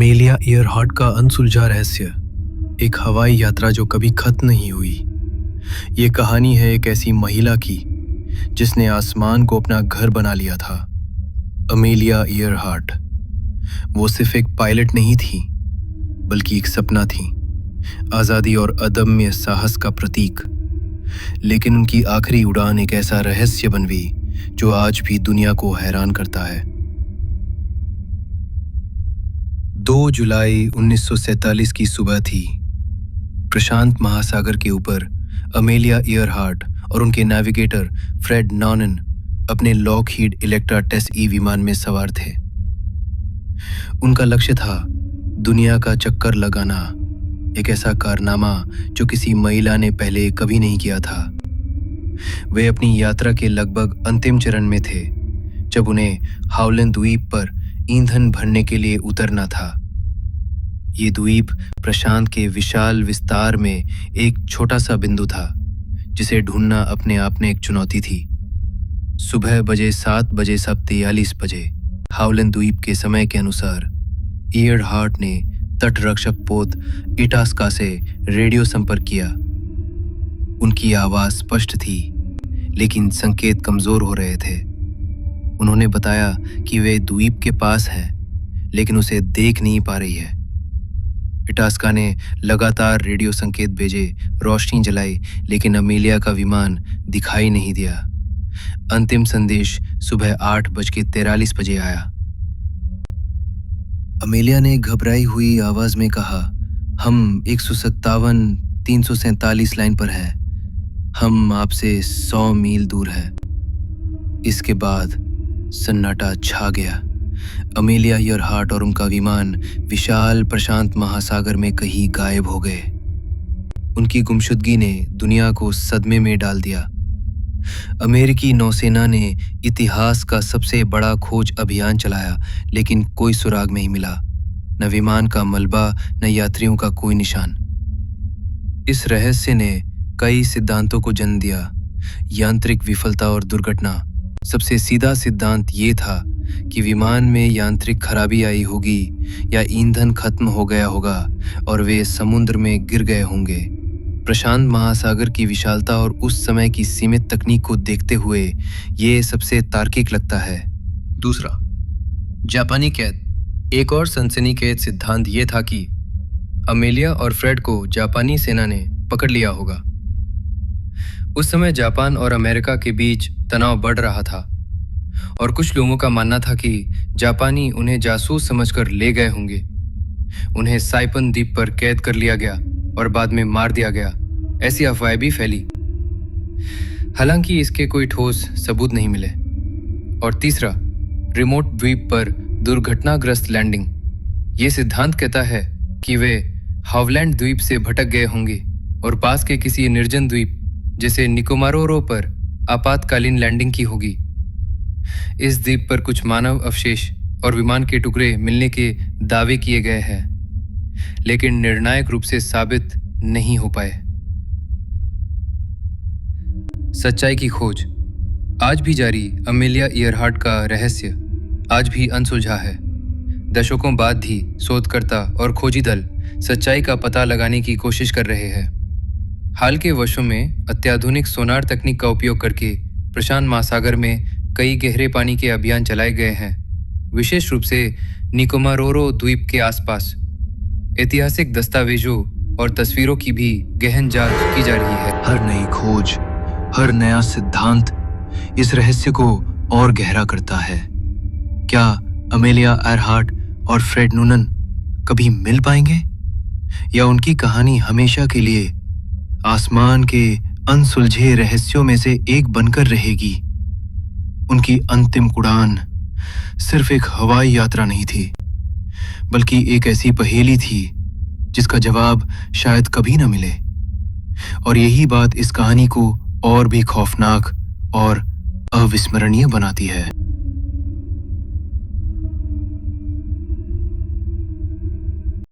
Amelia Earhart का अनसुलझा रहस्य, एक हवाई यात्रा जो कभी खत्म नहीं हुई। ये कहानी है एक ऐसी महिला की जिसने आसमान को अपना घर बना लिया था। अमेलिया ईयरहार्ट वो सिर्फ एक पायलट नहीं थी, बल्कि एक सपना थी, आज़ादी और अदम्य साहस का प्रतीक। लेकिन उनकी आखिरी उड़ान एक ऐसा रहस्य बन गई जो आज भी दुनिया को हैरान करता है। 2 जुलाई 1947 की सुबह थी। प्रशांत महासागर के ऊपर अमेलिया ईयरहार्ट और उनके नेविगेटर फ्रेड नॉनन अपने लॉकहीड इलेक्ट्रा टेस ई विमान में सवार थे। उनका लक्ष्य था दुनिया का चक्कर लगाना, एक ऐसा कारनामा जो किसी महिला ने पहले कभी नहीं किया था। वे अपनी यात्रा के लगभग अंतिम चरण में थे जब उन्हें हाउलन द्वीप पर ईंधन भरने के लिए उतरना था। ये द्वीप प्रशांत के विशाल विस्तार में एक छोटा सा बिंदु था जिसे ढूंढना अपने आप में एक चुनौती थी। सुबह बजे 7 बजे सब 43 बजे हाउलन द्वीप के समय के अनुसार ईयरहार्ट ने तटरक्षक पोत इटास्का से रेडियो संपर्क किया। उनकी आवाज स्पष्ट थी, लेकिन संकेत कमजोर हो रहे थे। उन्होंने बताया कि वे द्वीप के पास हैं, लेकिन उसे देख नहीं पा रही है। इटास्का ने लगातार रेडियो संकेत भेजे, रोशनी जलाई, लेकिन अमेलिया का विमान दिखाई नहीं दिया। अंतिम संदेश सुबह 8:43 बजे आया। अमेलिया ने घबराई हुई आवाज में कहा, हम 157 347 लाइन पर हैं। हम आपसे 100 मील दूर हैं। इसके बाद सन्नाटा छा गया। अमेलिया ईयरहार्ट और उनका विमान विशाल प्रशांत महासागर में कहीं गायब हो गए। उनकी गुमशुदगी ने दुनिया को सदमे में डाल दिया। अमेरिकी नौसेना ने इतिहास का सबसे बड़ा खोज अभियान चलाया, लेकिन कोई सुराग नहीं मिला। न विमान का मलबा, न यात्रियों का कोई निशान। इस रहस्य ने कई सिद्धांतों को जन्म दिया। यांत्रिक विफलता और दुर्घटना। सबसे सीधा सिद्धांत ये था कि विमान में यांत्रिक खराबी आई होगी या ईंधन खत्म हो गया होगा और वे समुद्र में गिर गए होंगे। प्रशांत महासागर की विशालता और उस समय की सीमित तकनीक को देखते हुए ये सबसे तार्किक लगता है। दूसरा, जापानी कैद। एक और सनसनीखेज सिद्धांत ये था कि अमेलिया और फ्रेड को जापानी सेना ने पकड़ लिया होगा। उस समय जापान और अमेरिका के बीच तनाव बढ़ रहा था और कुछ लोगों का मानना था कि जापानी उन्हें जासूस समझकर ले गए होंगे। उन्हें साइपन द्वीप पर कैद कर लिया गया और बाद में मार दिया गया, ऐसी अफवाहें भी फैली। हालांकि इसके कोई ठोस सबूत नहीं मिले। और तीसरा, रिमोट द्वीप पर दुर्घटनाग्रस्त लैंडिंग। ये सिद्धांत कहता है कि वे हावलैंड द्वीप से भटक गए होंगे और पास के किसी निर्जन द्वीप जैसे निकोबारो पर आपातकालीन लैंडिंग की होगी। इस द्वीप पर कुछ मानव अवशेष और विमान के टुकड़े मिलने के दावे किए गए हैं, लेकिन निर्णायक रूप से साबित नहीं हो पाए। सच्चाई की खोज आज भी जारी। अमेलिया ईयरहार्ट का रहस्य आज भी अनसुलझा है। दशकों बाद भी शोधकर्ता और खोजी दल सच्चाई का पता लगाने की कोशिश कर रहे हैं। हाल के वर्षों में अत्याधुनिक सोनार तकनीक का उपयोग करके प्रशांत महासागर में कई गहरे पानी के अभियान चलाए गए हैं, विशेष रूप से निकोबारो द्वीप के आसपास। ऐतिहासिक दस्तावेजों और तस्वीरों की भी गहन जांच की जा रही है। हर नई खोज, हर नया सिद्धांत इस रहस्य को और गहरा करता है। क्या अमेलिया ईयरहार्ट और फ्रेड नूनन कभी मिल पाएंगे, या उनकी कहानी हमेशा के लिए आसमान के अनसुलझे रहस्यों में से एक बनकर रहेगी? उनकी अंतिम उड़ान सिर्फ एक हवाई यात्रा नहीं थी, बल्कि एक ऐसी पहेली थी जिसका जवाब शायद कभी न मिले। और यही बात इस कहानी को और भी खौफनाक और अविस्मरणीय बनाती है।